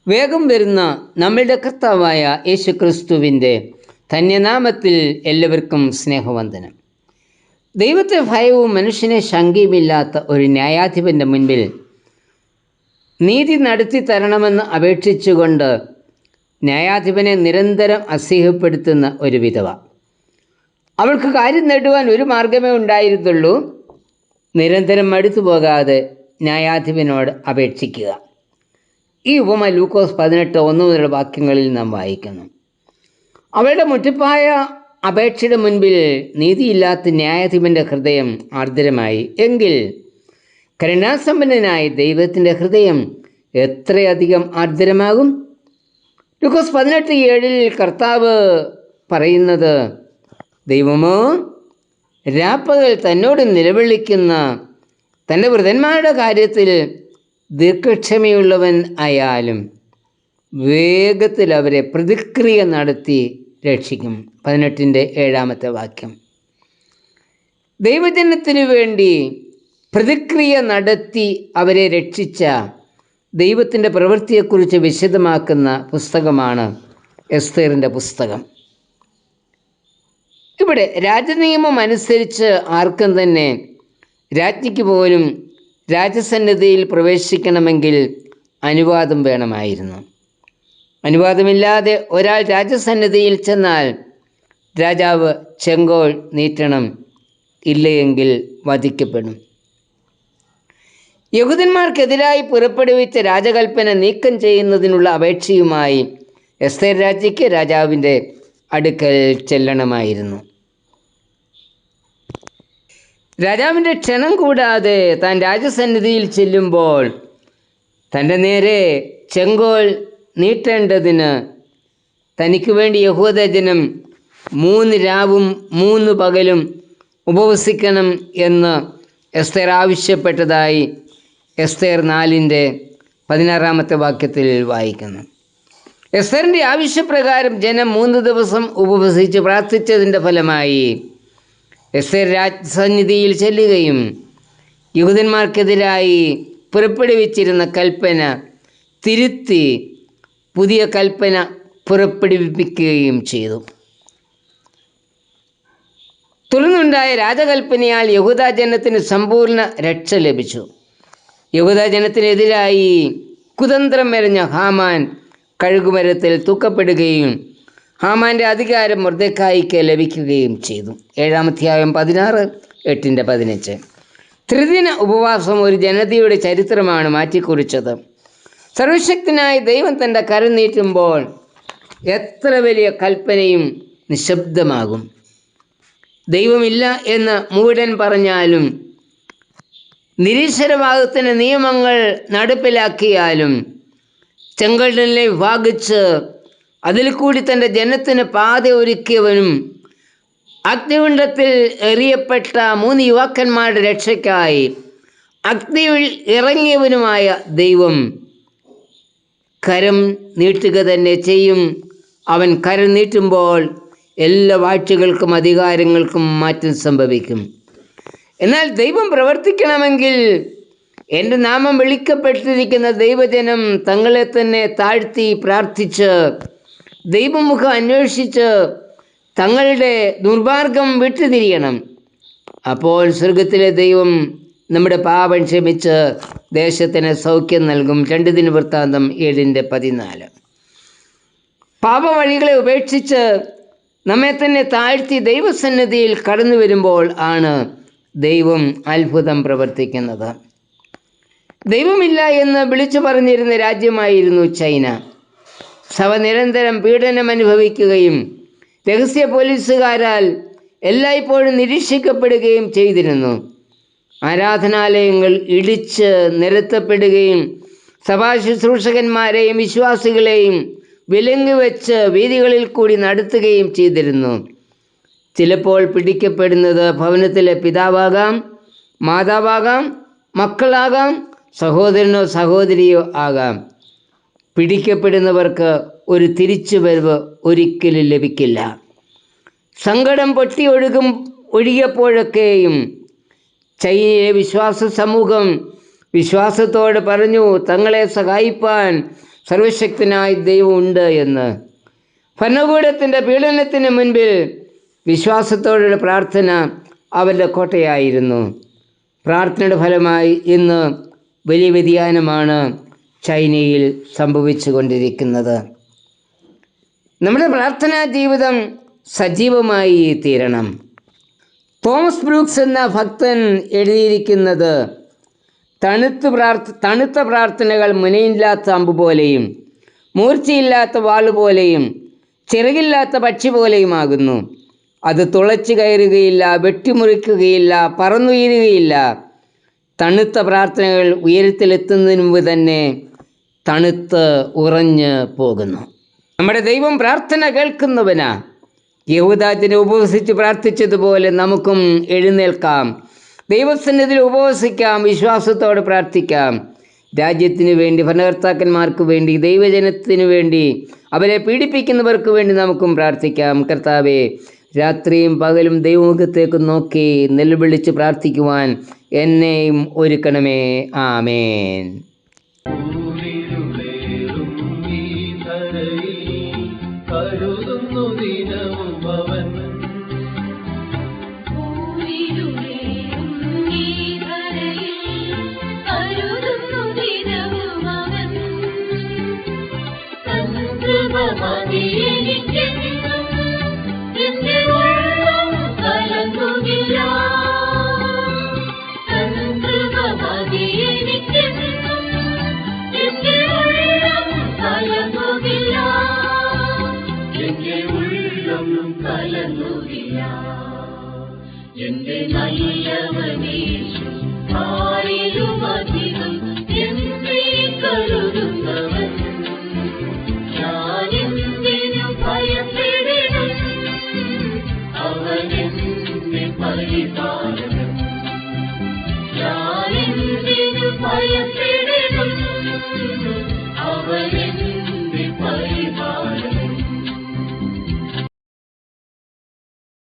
വേഗം വരുന്ന നമ്മളുടെ കർത്താവായ യേശുക്രിസ്തുവിൻ്റെ ധന്യനാമത്തിൽ എല്ലാവർക്കും സ്നേഹവന്ദനം. ദൈവത്തെ ഭയവും മനുഷ്യനെ ശങ്കയുമില്ലാത്ത ഒരു ന്യായാധിപൻ്റെ മുൻപിൽ നീതി നടത്തി തരണമെന്ന് അപേക്ഷിച്ചുകൊണ്ട് ന്യായാധിപനെ നിരന്തരം അസഹ്യപ്പെടുത്തുന്ന ഒരു വിധവ. അവൾക്ക് കാര്യം നേടുവാൻ ഒരു മാർഗമേ ഉണ്ടായിരുന്നുള്ളൂ, നിരന്തരം മടുത്തു പോകാതെ ന്യായാധിപനോട് അപേക്ഷിക്കുക. ഈ ഉപമ ലൂക്കോസ് 18:1 മുതലുള്ള വാക്യങ്ങളിൽ നാം വായിക്കുന്നു. അവളുടെ മുറ്റിപ്പായ അപേക്ഷയുടെ മുൻപിൽ നീതിയില്ലാത്ത ന്യായാധിപൻ്റെ ഹൃദയം ആർദ്രമായി. എങ്കിൽ കരുണാസമ്പന്നനായ ദൈവത്തിൻ്റെ ഹൃദയം എത്രയധികം ആർദ്രമാകും. ലൂക്കോസ് 18:7 കർത്താവ് പറയുന്നത്, ദൈവമോ രാപ്പകൽ തന്നോട് നിലവിളിക്കുന്ന തൻ്റെ വൃതന്മാരുടെ കാര്യത്തിൽ ദീർഘക്ഷമയുള്ളവൻ ആയാലും വേഗത്തിൽ അവരെ പ്രതിക്രിയ നടത്തി രക്ഷിക്കും. 18-7 വാക്യം. ദൈവജനത്തിനു വേണ്ടി പ്രതിക്രിയ നടത്തി അവരെ രക്ഷിച്ച ദൈവത്തിൻ്റെ പ്രവൃത്തിയെക്കുറിച്ച് വിശദമാക്കുന്ന പുസ്തകമാണ് എസ്തേറിൻ്റെ പുസ്തകം. ഇവിടെ രാജനിയമം അനുസരിച്ച് ആർക്കും തന്നെ രാജ്ഞിക്ക് പോലും രാജസന്നിധിയിൽ പ്രവേശിക്കണമെങ്കിൽ അനുവാദം വേണമായിരുന്നു. അനുവാദമില്ലാതെ ഒരാൾ രാജസന്നിധിയിൽ ചെന്നാൽ രാജാവ് ചെങ്കോൽ നീട്ടണം, ഇല്ലയെങ്കിൽ വധിക്കപ്പെടും. യഹൂദന്മാർക്കെതിരായി പുറപ്പെടുവിച്ച രാജകൽപ്പന നീക്കം ചെയ്യുന്നതിനുള്ള അപേക്ഷയുമായി എസ്തേർ രാജ്ഞിക്ക് രാജാവിൻ്റെ അടുക്കൽ ചെല്ലണമായിരുന്നു. രാജാവിൻ്റെ ക്ഷണം കൂടാതെ താൻ രാജസന്നിധിയിൽ ചെല്ലുമ്പോൾ തൻ്റെ നേരെ ചെങ്കോൽ നീട്ടേണ്ടതിന് തനിക്ക് വേണ്ടി യഹൂദജനം 3 രാവും 3 പകലും ഉപവസിക്കണം എന്ന് എസ്തേർ ആവശ്യപ്പെട്ടതായി എസ്തേർ 4:16 വാക്യത്തിൽ വായിക്കുന്നു. എസ്തേറിൻ്റെ ആവശ്യപ്രകാരം ജനം 3 ദിവസം ഉപവസിച്ച് പ്രാർത്ഥിച്ചതിൻ്റെ ഫലമായി എസ്തേർ രാജസന്നിധിയിൽ ചെല്ലുകയും യഹൂദന്മാർക്കെതിരായി പുറപ്പെടുവിച്ചിരുന്ന കൽപ്പന തിരുത്തി പുതിയ കൽപ്പന പുറപ്പെടുവിപ്പിക്കുകയും ചെയ്തു. തുടർന്നുണ്ടായ രാജകൽപ്പനയാൽ യഹൂദജനത്തിന് സമ്പൂർണ്ണ രക്ഷ ലഭിച്ചു. യഹൂദജനത്തിനെതിരായി കുതന്ത്രം മെനഞ്ഞ ഹാമാൻ കഴുകുമരത്തിൽ തൂക്കപ്പെടുകയും ഹാമാൻ്റെ അധികാരം മൊർദെഖായിക്ക് ലഭിക്കുകയും ചെയ്തു. 16:15 ത്രിദിന ഉപവാസം ഒരു ജനതയുടെ ചരിത്രമാണ് മാറ്റിക്കുറിച്ചത്. സർവശക്തനായ ദൈവം തൻ്റെ കരം നീട്ടുമ്പോൾ എത്ര വലിയ കൽപ്പനയും നിശബ്ദമാകും. ദൈവമില്ല എന്ന് മൂഢൻ പറഞ്ഞാലും നിരീശ്വരവാദത്തിൻ്റെ നിയമങ്ങൾ നടപ്പിലാക്കിയാലും ചെങ്കടലിനെ വിഭാഗിച്ച് അതിൽ കൂടി തൻ്റെ ജനത്തിന് പാത ഒരുക്കിയവനും അഗ്നികുണ്ഡത്തിൽ എറിയപ്പെട്ട 3 യുവാക്കന്മാരുടെ രക്ഷയ്ക്കായി അഗ്നിയിൽ ഇറങ്ങിയവനുമായ ദൈവം കരം നീട്ടുക തന്നെ ചെയ്യും. അവൻ കരം നീട്ടുമ്പോൾ എല്ലാ വാഴ്ചകൾക്കും അധികാരങ്ങൾക്കും മാറ്റം സംഭവിക്കും. എന്നാൽ ദൈവം പ്രവർത്തിക്കണമെങ്കിൽ എൻ്റെ നാമം വിളിക്കപ്പെട്ടിരിക്കുന്ന ദൈവജനം തങ്ങളെ തന്നെ താഴ്ത്തി പ്രാർത്ഥിച്ച് ദൈവമുഖം അന്വേഷിച്ച് തങ്ങളുടെ ദുർമാർഗം വിട്ടുതിരിയണം. അപ്പോൾ സ്വർഗത്തിലെ ദൈവം നമ്മുടെ പാപം ക്ഷമിച്ച് ദേശത്തിന് സൗഖ്യം നൽകും. 2 ദിനവൃത്താന്തം 7:14. പാപവഴികളെ ഉപേക്ഷിച്ച് നമ്മെ തന്നെ താഴ്ത്തി ദൈവസന്നിധിയിൽ കടന്നു വരുമ്പോൾ ആണ് ദൈവം അത്ഭുതം പ്രവർത്തിക്കുന്നത്. ദൈവമില്ല എന്ന് വിളിച്ചു പറഞ്ഞിരുന്ന രാജ്യമായിരുന്നു ചൈന. സഭ നിരന്തരം പീഡനം അനുഭവിക്കുകയും രഹസ്യ പോലീസുകാരാൽ എല്ലായ്പ്പോഴും നിരീക്ഷിക്കപ്പെടുകയും ചെയ്തിരുന്നു. ആരാധനാലയങ്ങൾ ഇടിച്ച് നിരത്തപ്പെടുകയും സഭാ ശുശ്രൂഷകന്മാരെയും വിശ്വാസികളെയും വിലങ്ങ് വെച്ച് വീതികളിൽ കൂടി നടത്തുകയും ചെയ്തിരുന്നു. ചിലപ്പോൾ പിടിക്കപ്പെടുന്നത് ഭവനത്തിലെ പിതാവാകാം, മാതാവാകാം, മക്കളാകാം, സഹോദരനോ സഹോദരിയോ ആകാം. പിടിക്കപ്പെടുന്നവർക്ക് ഒരു തിരിച്ചുവരവ് ഒരിക്കലും ലഭിക്കില്ല. സങ്കടം ഒഴുകിയപ്പോഴൊക്കെയും ചൈനയിലെ വിശ്വാസ സമൂഹം വിശ്വാസത്തോടെ പറഞ്ഞു തങ്ങളെ സഹായിപ്പാൻ സർവശക്തനായ ദൈവമുണ്ട് എന്ന്. ഭരണകൂടത്തിൻ്റെ പീഡനത്തിന് മുൻപിൽ വിശ്വാസത്തോടുള്ള പ്രാർത്ഥന അവരുടെ കോട്ടയായിരുന്നു. പ്രാർത്ഥനയുടെ ഫലമായി ഇന്ന് വലിയ വ്യതിയാനമാണ് ചൈനയിൽ സംഭവിച്ചു കൊണ്ടിരിക്കുന്നത്. നമ്മുടെ പ്രാർത്ഥനാ ജീവിതം സജീവമായി തീരണം. തോമസ് ബ്രൂക്സ് എന്ന ഭക്തൻ എഴുതിയിരിക്കുന്നത്, തണുത്ത പ്രാർത്ഥനകൾ മുനയില്ലാത്ത അമ്പ് പോലെയും മൂർച്ചയില്ലാത്ത വാളുപോലെയും ചിറകില്ലാത്ത പക്ഷി പോലെയുമാകുന്നു. അത് തുളച്ചു കയറുകയില്ല, വെട്ടിമുറിക്കുകയില്ല, പറന്നുയരുകയില്ല. തണുത്ത പ്രാർത്ഥനകൾ ഉയരത്തിലെത്തുന്നതിന് മുമ്പ് തന്നെ തണുത്ത് ഉറഞ്ഞ് പോകുന്നു. നമ്മുടെ ദൈവം പ്രാർത്ഥന കേൾക്കുന്നവനാ. യഹൂദാജിനെ ഉപവസിച്ച് പ്രാർത്ഥിച്ചതുപോലെ നമുക്കും എഴുന്നേൽക്കാം, ദൈവസന്നിധിയിൽ ഉപവസിക്കാം, വിശ്വാസത്തോടെ പ്രാർത്ഥിക്കാം. രാജ്യത്തിന് വേണ്ടി, ഭരണകർത്താക്കന്മാർക്ക് വേണ്ടി, ദൈവജനത്തിനു വേണ്ടി, അവരെ പീഡിപ്പിക്കുന്നവർക്ക് വേണ്ടി നമുക്കും പ്രാർത്ഥിക്കാം. കർത്താവേ, രാത്രിയും പകലും ദൈവമുഖത്തേക്ക് നോക്കി നിലവിളിച്ച് പ്രാർത്ഥിക്കുവാൻ എന്നെയും ഒരുക്കണമേ. ആമേൻ. എന്റെ നല്ലവനേ